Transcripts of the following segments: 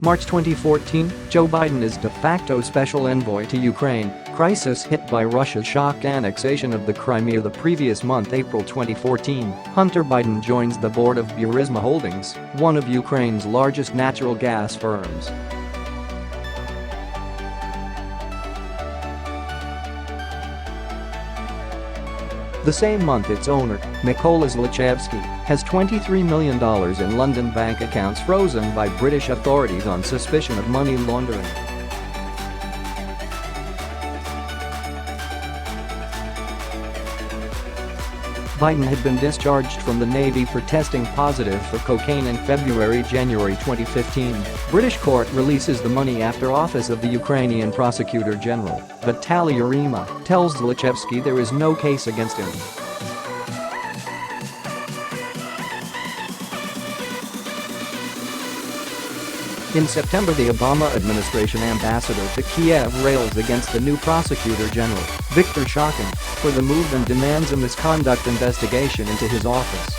March 2014, Joe Biden is de facto special envoy to Ukraine, crisis hit by Russia's shock annexation of the Crimea the previous month. April 2014, Hunter Biden joins the board of Burisma Holdings, one of Ukraine's largest natural gas firms. The same month, its owner, Mykola Zlochevsky, has $23 million in London bank accounts frozen by British authorities on suspicion of money laundering. Biden had been discharged from the Navy for testing positive for cocaine in January 2015. British court releases the money after office of the Ukrainian prosecutor general, Vitaly Yarema, tells Zlochevsky there is no case against him. In September, the Obama administration ambassador to Kiev rails against the new prosecutor general, Viktor Shokin, for the move and demands a misconduct investigation into his office.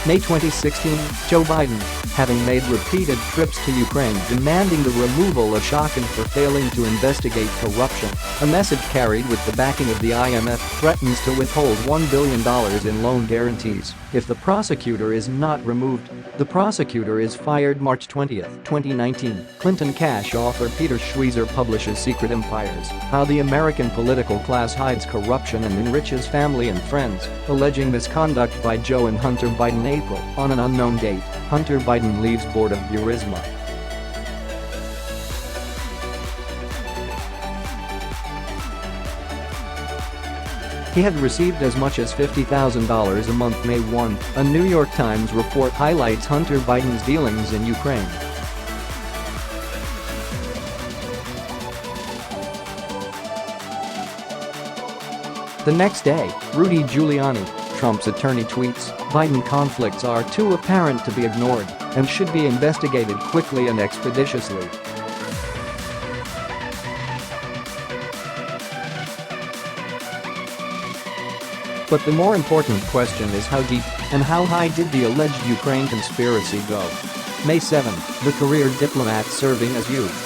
May 2016, Joe Biden, having made repeated trips to Ukraine demanding the removal of Shokin for failing to investigate corruption, a message carried with the backing of the IMF threatens to withhold $1 billion in loan guarantees if the prosecutor is not removed. The prosecutor is fired. March 20, 2019, Clinton cash author Peter Schweizer publishes Secret Empires: How the American Political Class Hides Corruption and Enriches Family and Friends, alleging misconduct by Joe and Hunter Biden. April, on an unknown date, Hunter Biden leaves board of Burisma. He had received as much as $50,000 a month. May 1, a New York Times report highlights Hunter Biden's dealings in Ukraine. The next day, Rudy Giuliani, Trump's attorney, tweets, Biden conflicts are too apparent to be ignored and should be investigated quickly and expeditiously. But the more important question is how deep and how high did the alleged Ukraine conspiracy go? May 7, the career diplomat serving as U.S.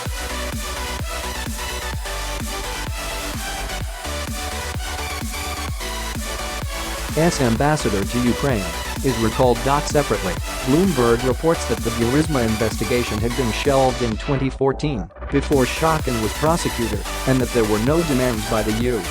ambassador to Ukraine is recalled. Separately, Bloomberg reports that the Burisma investigation had been shelved in 2014 before Shokin was prosecutor and that there were no demands by the U.S.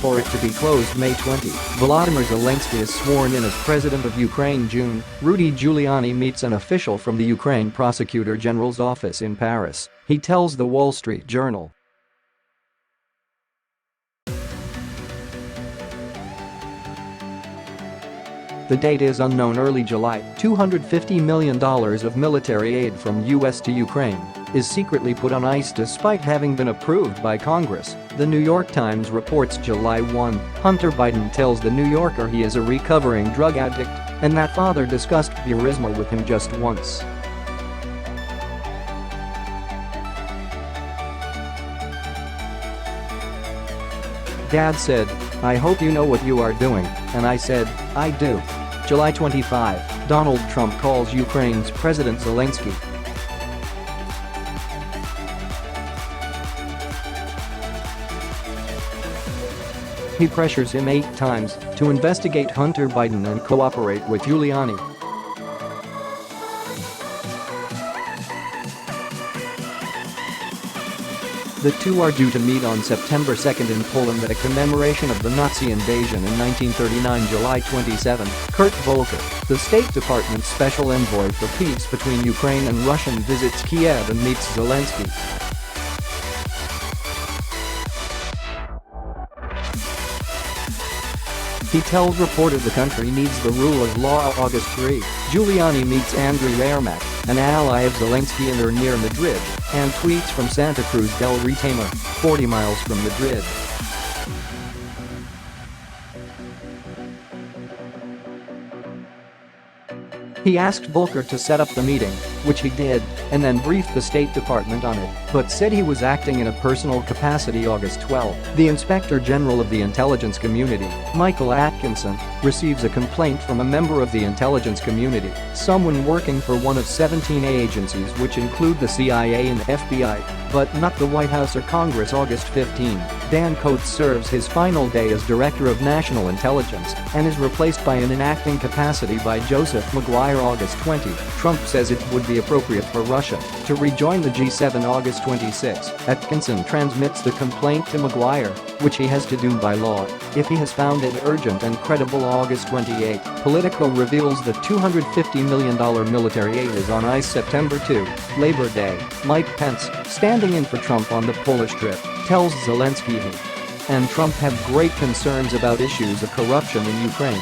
for it to be closed. May 20, Volodymyr Zelensky is sworn in as president of Ukraine. June, Rudy Giuliani meets an official from the Ukraine Prosecutor General's office in Paris, he tells The Wall Street Journal. The date is unknown. Early July, $250 million of military aid from U.S. to Ukraine is secretly put on ice despite having been approved by Congress, The New York Times reports. July 1, Hunter Biden tells The New Yorker he is a recovering drug addict and that father discussed Burisma with him just once. Dad said, "I hope you know what you are doing," and I said, "I do." July 25, Donald Trump calls Ukraine's President Zelensky. He pressures him 8 times to investigate Hunter Biden and cooperate with Giuliani. The two are due to meet on September 2 in Poland at a commemoration of the Nazi invasion in 1939. July 27, Kurt Volker, the State Department's special envoy for peace between Ukraine and Russia, visits Kiev and meets Zelensky. He tells reporters the country needs the rule of law. August 3, Giuliani meets Andriy Yermak, an ally of Zelensky, and are near Madrid, and tweets from Santa Cruz del Retama, 40 miles from Madrid. He asked Volker to set up the meeting, which he did, and then briefed the State Department on it, but said he was acting in a personal capacity. August 12. The Inspector General of the Intelligence Community, Michael Atkinson, receives a complaint from a member of the intelligence community, someone working for one of 17 agencies which include the CIA and FBI, but not the White House or Congress. August 15. Dan Coats serves his final day as Director of National Intelligence and is replaced by an inacting capacity by Joseph Maguire. August 20. Trump says it would be appropriate for Russia to rejoin the G7. August 26. Atkinson transmits the complaint to Maguire, which he has to do by law if he has found it urgent and credible. August 28. Politico reveals the $250 million military aid is on ice. September 2. Labor Day. Mike Pence, standing in for Trump on the Polish trip, tells Zelensky he and Trump have great concerns about issues of corruption in Ukraine.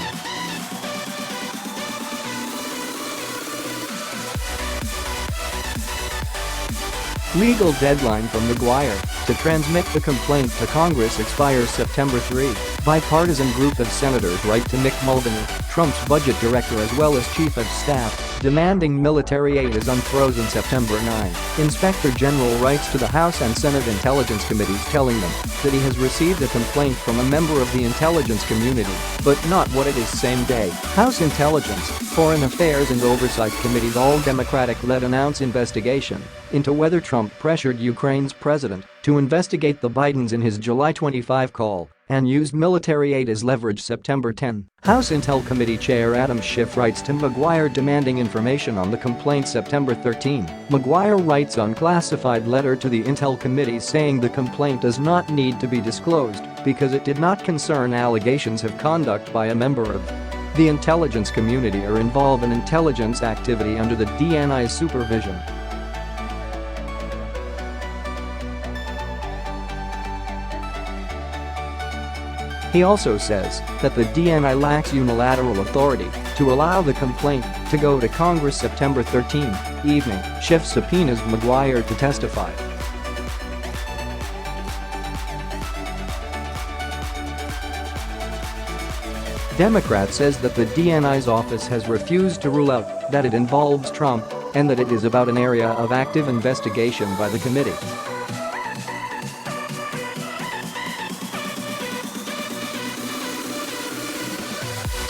Legal deadline from Maguire to transmit the complaint to Congress expires September 3. Bipartisan group of senators write to Mick Mulvaney, Trump's budget director as well as chief of staff, demanding military aid is unfrozen. September 9. Inspector General writes to the House and Senate Intelligence Committees telling them that he has received a complaint from a member of the intelligence community, but not what it is. Same day. House Intelligence, Foreign Affairs and Oversight Committees all Democratic-led announce investigation into whether Trump pressured Ukraine's president to investigate the Bidens in his July 25 call and used military aid as leverage. September 10. House Intel Committee Chair Adam Schiff writes to Maguire demanding information on the complaint. September 13. Maguire writes unclassified letter to the Intel Committee saying the complaint does not need to be disclosed because it did not concern allegations of conduct by a member of the intelligence community or involve an intelligence activity under the DNI's supervision. He also says that the DNI lacks unilateral authority to allow the complaint to go to Congress. September 13 evening, Schiff subpoenas Maguire to testify. Democrat says that the DNI's office has refused to rule out that it involves Trump and that it is about an area of active investigation by the committee.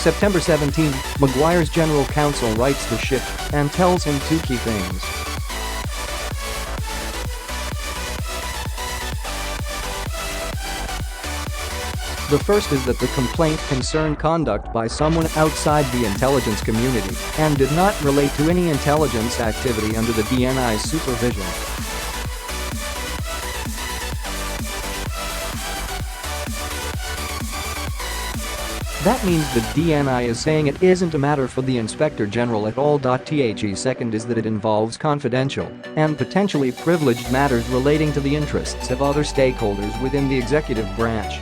September 17, Maguire's general counsel writes to Schiff and tells him two key things. The first is that the complaint concerned conduct by someone outside the intelligence community and did not relate to any intelligence activity under the DNI's supervision. That means the DNI is saying it isn't a matter for the Inspector General at all. The second is that it involves confidential and potentially privileged matters relating to the interests of other stakeholders within the executive branch.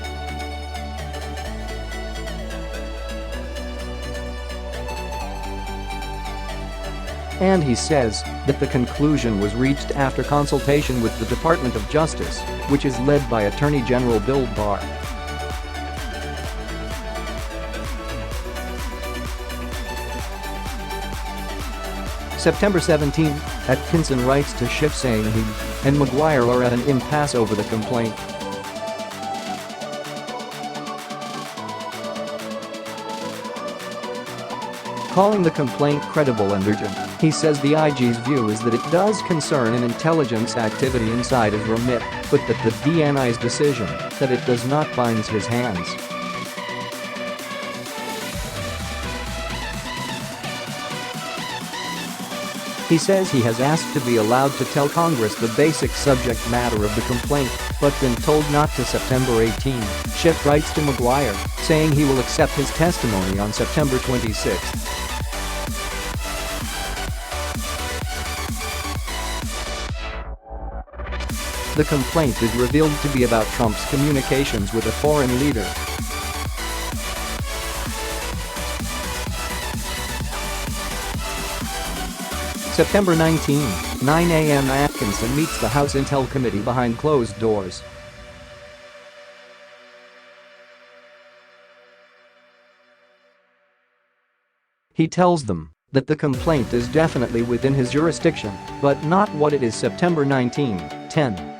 And he says that the conclusion was reached after consultation with the Department of Justice, which is led by Attorney General Bill Barr. September 17, Atkinson writes to Schiff saying he and Maguire are at an impasse over the complaint. Calling the complaint credible and urgent, he says the IG's view is that it does concern an intelligence activity inside his remit, but that the DNI's decision that it does not binds his hands. He says he has asked to be allowed to tell Congress the basic subject matter of the complaint, but been told not to. September 18, Schiff writes to Maguire, saying he will accept his testimony on September 26. The complaint is revealed to be about Trump's communications with a foreign leader. September 19, 9 a.m. Atkinson meets the House Intel Committee behind closed doors. He tells them that the complaint is definitely within his jurisdiction, but not what it is. September 19, 10.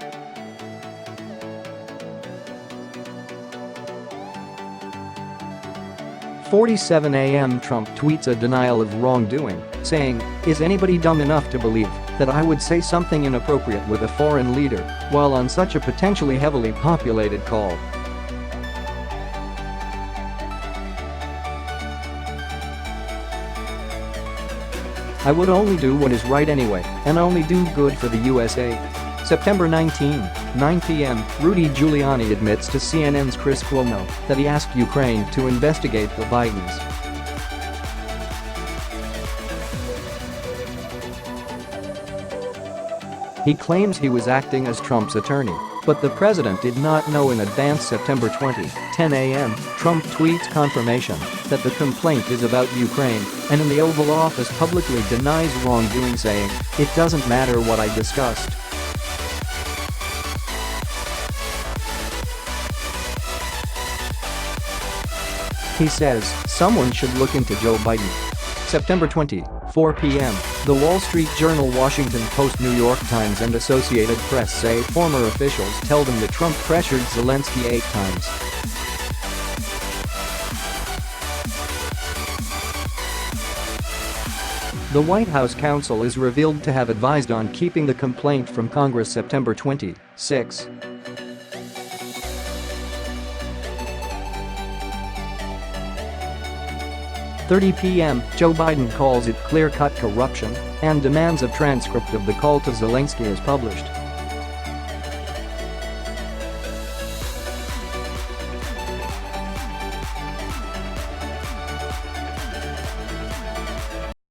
47 a.m. Trump tweets a denial of wrongdoing, saying, "Is anybody dumb enough to believe that I would say something inappropriate with a foreign leader while on such a potentially heavily populated call?" "I would only do what is right anyway, and only do good for the USA." September 19, 9 p.m. Rudy Giuliani admits to CNN's Chris Cuomo that he asked Ukraine to investigate the Bidens. He claims he was acting as Trump's attorney, but the president did not know in advance. September 20, 10 a.m. Trump tweets confirmation that the complaint is about Ukraine and in the Oval Office publicly denies wrongdoing, saying, "It doesn't matter what I discussed." He says someone should look into Joe Biden. September 20, 4 p.m. The Wall Street Journal, Washington Post, New York Times and Associated Press say former officials tell them that Trump pressured Zelensky 8 times. The White House counsel is revealed to have advised on keeping the complaint from Congress. September 26. 30 p.m. Joe Biden calls it clear-cut corruption and demands a transcript of the call to Zelensky is published.